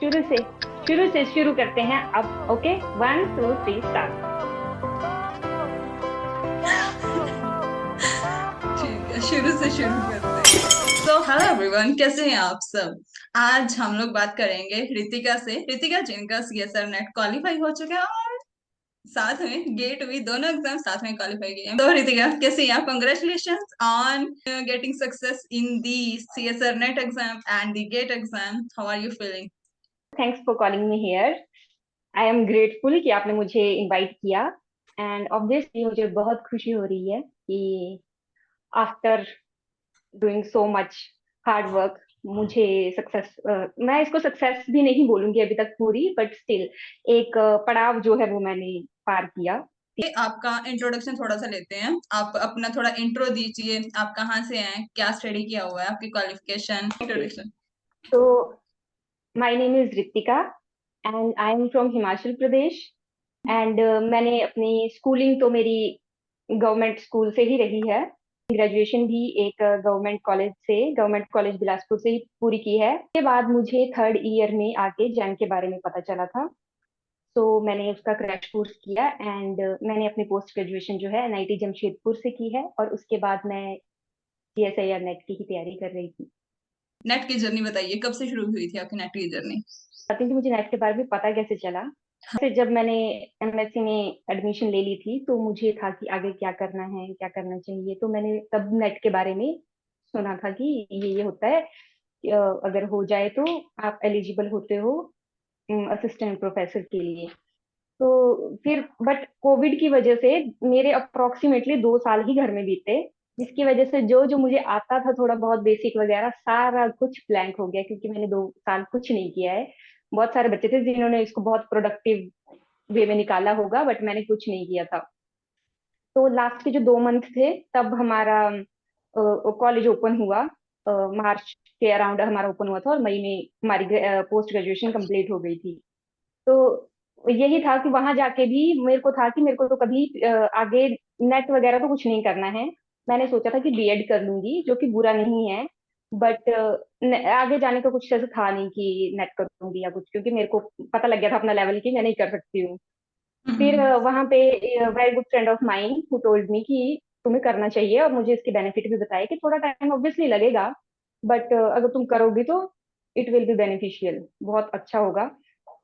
शुरू से शुरू करते हैं अब। Okay, 1 2 3 start. ठीक है, शुरू से शुरू करते हैं। सो हेलो एवरीवन, कैसे हैं आप सब। आज हम लोग बात करेंगे रितिका से। रितिका जिनका सीएसआर नेट क्वालिफाई हो चुका है और साथ में गेट भी, दोनों एग्जाम साथ में क्वालिफाई किए हैं। तो रितिका कैसे हैं आप? Congratulation on getting success in the CSR NET exam and the GATE exam. How are you feeling? Thanks for calling me here. I am grateful कि आपने मुझे इनवाइट किया। एंड ऑब्वियसली मुझे बहुत खुशी हो रही है कि after doing so much hard work मुझे सक्सेस, मैं इसको सक्सेस भी नहीं बोलूंगी अभी तक पूरी, बट स्टिल एक पड़ाव जो है वो मैंने पार किया। आपका इंट्रोडक्शन थोड़ा सा लेते हैं। आप अपना थोड़ा इंट्रो दीजिए। आप कहाँ से हैं, क्या स्टडी किया हुआ है, आपकी क्वालिफिकेशन, ओके, इंट्रोडक्शन। तो my name is Ritika and I am from Himachal Pradesh. And मैंने अपनी स्कूलिंग तो मेरी गवर्नमेंट स्कूल से ही रही है। ग्रेजुएशन भी एक गवर्नमेंट कॉलेज बिलासपुर से ही पूरी की है। उसके बाद मुझे थर्ड ईयर में आके जैम के बारे में पता चला था, तो मैंने उसका क्रैश कोर्स किया। एंड मैंने अपनी पोस्ट ग्रेजुएशन जो है एनआईटी जमशेदपुर से की है, और उसके बाद मैं सीएसआईआर नेट की ही तैयारी कर रही थी। नेट की जर्नी बताइए, कब से शुरू हुई थी आपकी नेट की जर्नी? बताती हूँ कि मुझे नेट के बारे में पता कैसे चला। फिर जब मैंने एमएससी में एडमिशन ले ली थी, तो मुझे था कि आगे क्या करना है, क्या करना चाहिए। तो मैंने तब नेट के बारे में सुना था कि ये होता है कि, अगर हो जाए तो आप एलिजिबल होते हो असिस्टेंट प्रोफेसर के लिए। तो फिर बट कोविड की वजह से मेरे अप्रोक्सीमेटली 2 साल ही घर में बीते, जिसकी वजह से जो जो मुझे आता था थोड़ा बहुत बेसिक वगैरह सारा कुछ ब्लैंक हो गया, क्योंकि मैंने 2 साल कुछ नहीं किया है। बहुत सारे बच्चे थे जिन्होंने इसको बहुत प्रोडक्टिव वे में निकाला होगा, बट मैंने कुछ नहीं किया था। तो लास्ट के जो 2 मंथ थे तब हमारा कॉलेज ओपन हुआ। मार्च के अराउंड हमारा ओपन हुआ था, और मई में हमारी पोस्ट ग्रेजुएशन कंप्लीट हो गई थी। तो यही था कि वहां जाके भी मेरे को था कि मेरे को तो कभी आगे नेट वगैरह तो कुछ नहीं करना है। मैंने सोचा था कि बीएड कर लूंगी, जो कि बुरा नहीं है, बट आगे जाने का कुछ ऐसा था नहीं कि नेट करूंगी या कुछ, क्योंकि मेरे को पता लग गया था अपना लेवल की मैं नहीं कर सकती हूँ। फिर हम्म। वहां पे very good friend of mine who told me कि तुम्हें करना चाहिए, और मुझे इसके बेनिफिट भी बताए कि थोड़ा टाइम ऑब्वियसली लगेगा, बट अगर तुम करोगी तो इट विल बी बेनिफिशियल, बहुत अच्छा होगा।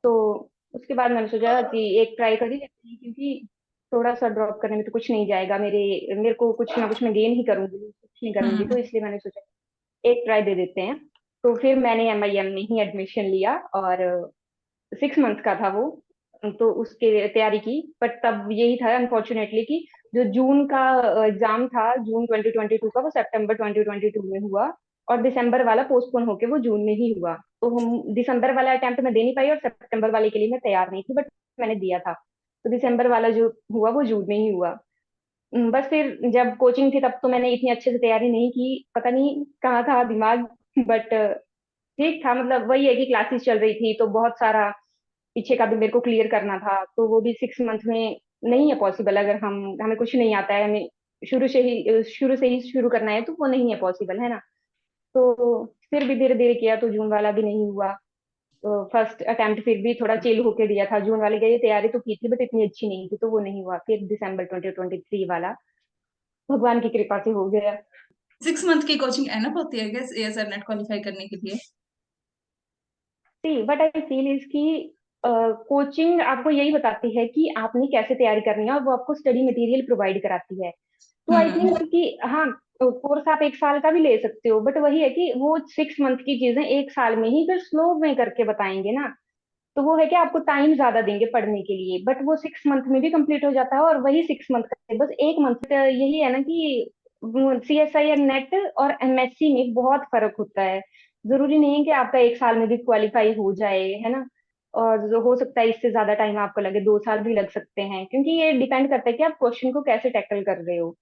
तो उसके बाद मैंने सोचा कि एक ट्राई कर ही लेते हैं, क्योंकि थोड़ा सा ड्रॉप करने में तो कुछ नहीं जाएगा, मेरे मेरे को कुछ ना कुछ मैं गेन ही करूंगी, कुछ नहीं करूंगी, हम्म। तो इसलिए मैंने सोचा एक ट्राई दे देते हैं। तो फिर मैंने एमआईएम में ही एडमिशन लिया, और 6 मंथ का था वो। तो उसके तैयारी की, बट तब यही था अनफॉर्चुनेटली कि जो जून का एग्जाम था, जून 2022 का, वो सितंबर 2022 में हुआ, और दिसंबर वाला पोस्टपोन होके वो जून में ही हुआ। तो हम दिसंबर वाला अटेम्प्ट मैं दे नहीं पाई, और सितंबर वाले के लिए मैं तैयार नहीं थी, बट मैंने दिया था। तो दिसंबर वाला जो हुआ वो जून में ही हुआ। बस फिर जब कोचिंग थी तब तो मैंने इतनी अच्छे से तैयारी नहीं की, पता नहीं कहाँ था दिमाग, बट ठीक था। मतलब वही है कि क्लासेस चल रही थी, तो बहुत सारा पीछे का भी मेरे को क्लियर करना था, तो वो भी 6 मंथ में नहीं है पॉसिबल। अगर हम हमें कुछ नहीं आता है, हमें शुरू से ही शुरू करना है, तो वो नहीं है पॉसिबल, है ना। तो फिर भी धीरे धीरे किया, तो जून वाला भी नहीं हुआ। तो फर्स्ट अटेम्प्ट फिर भी थोड़ा चिल होके दिया था, जून वाले के लिए तैयारी तो की थी, बट इतनी अच्छी नहीं थी, तो वो नहीं हुआ। फिर दिसंबर 2023 वाला भगवान की कृपा से हो गया। 6 मंथ की कोचिंग एनफ होती है क्या एएसआर नेट क्वालिफाई करने के लिए? सी बट आई फील इज कि कोचिंग आपको यही बताती है कि आपने कैसे तैयारी करनी है, और वो आपको स्टडी मटेरियल प्रोवाइड कराती है। तो आई हम्म। थिंक कि हाँ, कोर्स आप 1 साल का भी ले सकते हो, बट वही है कि वो 6 मंथ की चीजें 1 साल में ही फिर स्लो में करके बताएंगे ना। तो वो है कि आपको टाइम ज्यादा देंगे पढ़ने के लिए, बट वो 6 मंथ में भी कंप्लीट हो जाता है, और वही 6 मंथ का बस 1 मंथ। यही है ना कि सीएसआई और नेट और एमएससी में बहुत फर्क होता है। जरूरी नहीं है कि आपका 1 साल में भी क्वालिफाई हो जाए, है ना। और जो हो सकता है इससे ज्यादा टाइम आपको लगे, 2 साल भी लग सकते हैं, क्योंकि ये डिपेंड करता है कि आप क्वेश्चन को कैसे टैकल कर रहे हो।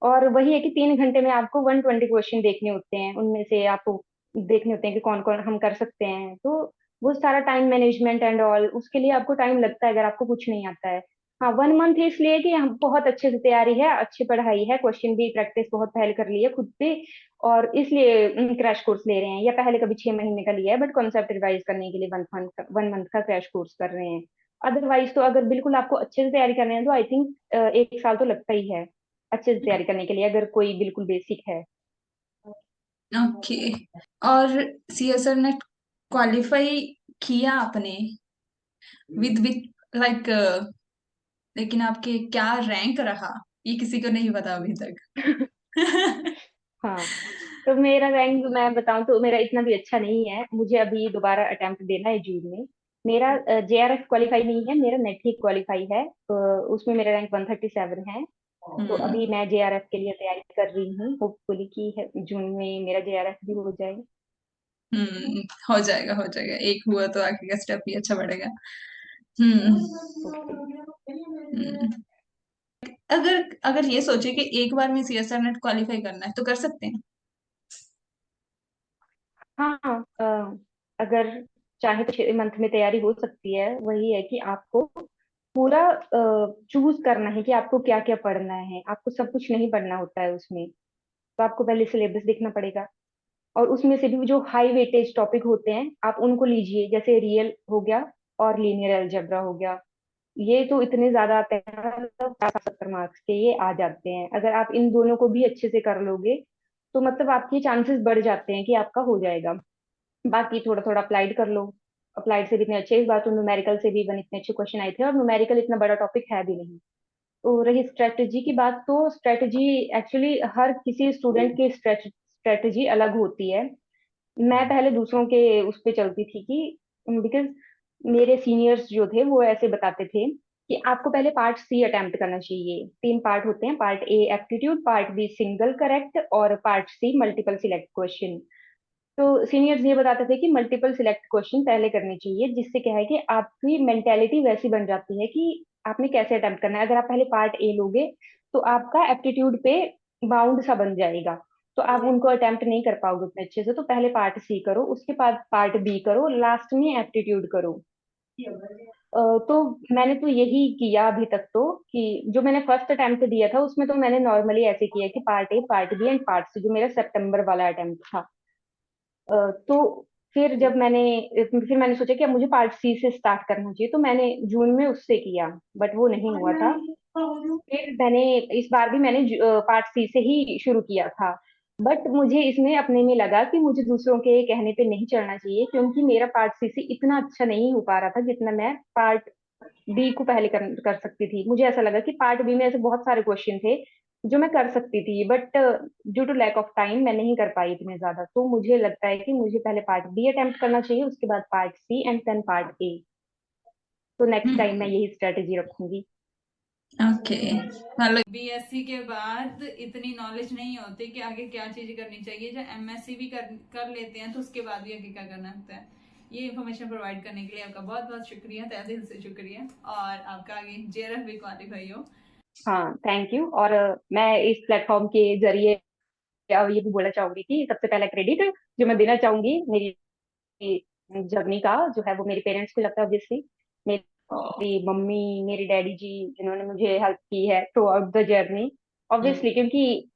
और वही है कि 3 घंटे में आपको 120 क्वेश्चन देखने होते हैं, उनमें से आपको देखने होते हैं कि कौन कौन हम कर सकते हैं। तो वो सारा टाइम मैनेजमेंट एंड ऑल, उसके लिए आपको टाइम लगता है अगर आपको कुछ नहीं आता है। हाँ, 1 मंथ इसलिए कि हम बहुत अच्छे से तैयारी है, अच्छी पढ़ाई है, क्वेश्चन भी प्रैक्टिस बहुत पहले कर ली है खुद पे, और इसलिए क्रैश कोर्स ले रहे हैं, या पहले कभी 6 महीने का लिया है बट कॉन्सेप्ट रिवाइज करने के लिए 1 मंथ का क्रैश कोर्स कर रहे हैं। अदरवाइज तो अगर बिल्कुल आपको अच्छे से तैयारी करनी है तो आई थिंक 1 साल तो लगता ही है अच्छे से तैयारी करने के लिए, अगर कोई बिल्कुल बेसिक है। ओके। और सीएसआर ने क्वालिफाई किया आपने विद लाइक, लेकिन आपके क्या रैंक रहा ये किसी को नहीं पता अभी तक। हाँ, तो मेरा रैंक मैं बताऊं तो मेरा इतना भी अच्छा नहीं है, मुझे अभी दोबारा अटेम्प्ट देना है जून में। मेरा जेआरएफ क्वालिफाई नहीं है, मेरा नेट ही क्वालिफाई है, तो उसमें मेरा रैंक 137 है। तो हम्म। अभी मैं जेआरएफ के लिए तैयारी कर रही हूँ, होपफुली कि जून में मेरा जेआरएफ भी हो जाए। हम्म, हो जाएगा हो जाएगा, एक हुआ तो आगे का स्टेप भी अच्छा बढ़ेगा। हम्म। होपफुली। हम्म। अगर अगर ये सोचे कि एक बार में सीएसआर नेट क्वालिफाई करना है तो कर सकते हैं। हाँ, अगर चाहे तो 6 मंथ में तैयारी हो सकती है, वही है कि आपको पूरा चूज करना है कि आपको क्या क्या पढ़ना है, आपको सब कुछ नहीं पढ़ना होता है उसमें। तो आपको पहले सिलेबस देखना पड़ेगा, और उसमें से भी जो हाई वेटेज टॉपिक होते हैं आप उनको लीजिए, जैसे रियल हो गया और लीनियर अलजेब्रा हो गया। ये तो इतने ज्यादा आते हैं, मतलब 50-70 मार्क्स के ये आ जाते हैं। अगर आप इन दोनों को भी अच्छे से कर लोगे तो मतलब आपके चांसेस बढ़ जाते हैं कि आपका हो जाएगा। बाकी थोड़ा थोड़ा अप्लाइड कर लो, अप्लाइड से भी इतने अच्छे, इस बार तो न्यूमेरिकल से भी इतने अच्छे क्वेश्चन आए थे, और न्यूमेरिकल इतना बड़ा टॉपिक है भी नहीं। तो रही स्ट्रेटजी की बात, तो स्ट्रेटजी एक्चुअली हर किसी स्टूडेंट की स्ट्रेटजी अलग होती है। मैं पहले दूसरों के उस पे चलती थी कि बिकॉज मेरे सीनियर्स जो थे वो ऐसे बताते थे कि आपको पहले पार्ट सी अटेम्प्ट करना चाहिए। 3 पार्ट होते हैं, part A aptitude, part B single correct, और part C multiple select question. तो सीनियर्स ये बताते थे कि मल्टीपल सिलेक्ट क्वेश्चन पहले करने चाहिए, जिससे क्या है कि आपकी मेंटेलिटी वैसी बन जाती है कि आपने कैसे अटेम्प्ट करना है। अगर आप पहले पार्ट ए लोगे तो आपका एप्टीट्यूड पे बाउंड सा बन जाएगा, तो आप उनको अटेम्प्ट नहीं कर पाओगे उतने अच्छे से। तो पहले पार्ट सी करो, उसके बाद पार्ट बी करो, लास्ट में एप्टीट्यूड करो। तो मैंने तो यही किया अभी तक, तो कि जो मैंने फर्स्ट अटेम्प्ट दिया था उसमें तो मैंने नॉर्मली ऐसे किया कि part A part B and part C, जो मेरा सितंबर वाला अटेम्प्ट था। तो फिर मैंने सोचा कि अब मुझे पार्ट सी से स्टार्ट करना चाहिए, तो मैंने जून में उससे किया, बट वो नहीं हुआ था। फिर मैंने इस बार भी मैंने पार्ट सी से ही शुरू किया था। बट मुझे इसमें अपने में लगा कि मुझे दूसरों के कहने पे नहीं चलना चाहिए, क्योंकि मेरा पार्ट सी से इतना अच्छा नहीं हो पा रहा था जितना मैं पार्ट बी को पहले कर सकती थी। मुझे ऐसा लगा कि पार्ट बी में ऐसे बहुत सारे क्वेश्चन थे जो मैं कर सकती थी, but due to lack of time मैं नहीं कर पाई इतने ज्यादा। तो मुझे लगता है कि मुझे पहले पार्ट बी अटेम्प्ट करना चाहिए, उसके बाद part C and then part A. तो नेक्स्ट टाइम मैं यही स्ट्रेटेजी रखूंगी। ओके, मतलब बीएससी के बाद इतनी नॉलेज नहीं होती कि आगे क्या चीज करनी चाहिए। जब एमएससी भी कर लेते हैं तो उसके बाद भी आगे क्या करना होता है। ये इन्फॉर्मेशन प्रोवाइड करने के लिए आपका बहुत बहुत शुक्रिया, तहे दिल से शुक्रिया। और आपका आगे जेआरएफ भी क्वालिफाई हो। हाँ, थैंक यू। और मैं इस प्लेटफॉर्म के जरिए ये भी बोलना चाहूंगी कि सबसे पहला क्रेडिट जो मैं देना चाहूंगी मेरी जर्नी का, जो है वो मेरे पेरेंट्स को लगता है ऑब्वियसली। मेरी मम्मी, मेरे डैडी जी, जिन्होंने मुझे हेल्प की है through out the journey, obviously, क्योंकि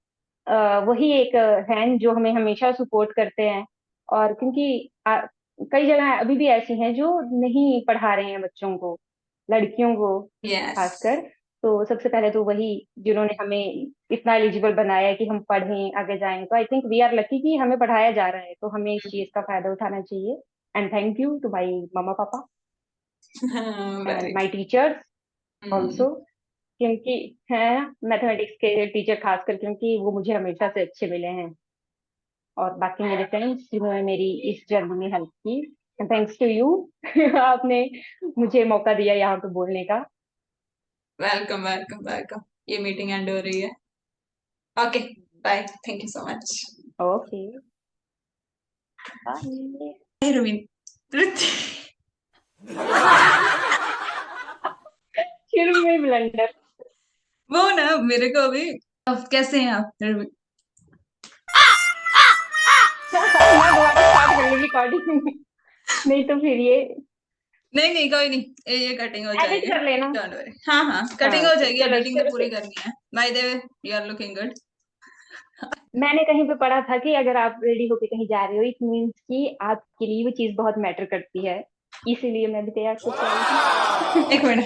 वही एक हैं जो हमें हमेशा सपोर्ट करते हैं। और क्योंकि कई जगह अभी भी ऐसी हैं जो नहीं पढ़ा रहे हैं बच्चों को, लड़कियों को यस। खासकर। तो सबसे पहले तो वही जिन्होंने हमें इतना एलिजिबल बनाया है कि हम पढ़ें आगे जाएं, तो I think we are lucky कि हमें पढ़ाया जा रहा है, तो हमें इस चीज का फायदा उठाना चाहिए। And thank you to my mamma papa and very my teachers good. Also, क्योंकि है मैथमेटिक्स के टीचर खासकर, क्योंकि वो मुझे हमेशा से अच्छे मिले हैं। और बाकी मेरे फ्रेंड्स जिन्होंने मेरी इस जर्नी में हेल्प की, थैंक्स टू यू। आपने मुझे मौका दिया यहाँ पे बोलने का। Welcome welcome welcome. ये मीटिंग एंड हो रही है। Okay, bye, thank you so much. Okay, bye. Hi Ravindra. शुरू में ब्लंडर। वो ना मेरे को अभी, अब कैसे हैं आप रवि? मैं दोबारा स्टार्ट कर लूंगी रिकॉर्डिंग, नहीं तो फिर ये नहीं नहीं, कोई नहीं, ये कटिंग हो एडिट जाएगी। कर लेना। डोंट वरी, हाँ हाँ, कटिंग हाँ, हो तो जाएगी, चलो एडिटिंग तो शुरू पूरी से। करनी है। By the way, you are looking good. मैंने कहीं पे पढ़ा था कि अगर आप रेडी होके कहीं जा रहे हो, इट मीन्स कि आपके लिए वो चीज बहुत मैटर करती है। इसीलिए मैं भी तैयार होके आई हूँ। एक मिनट।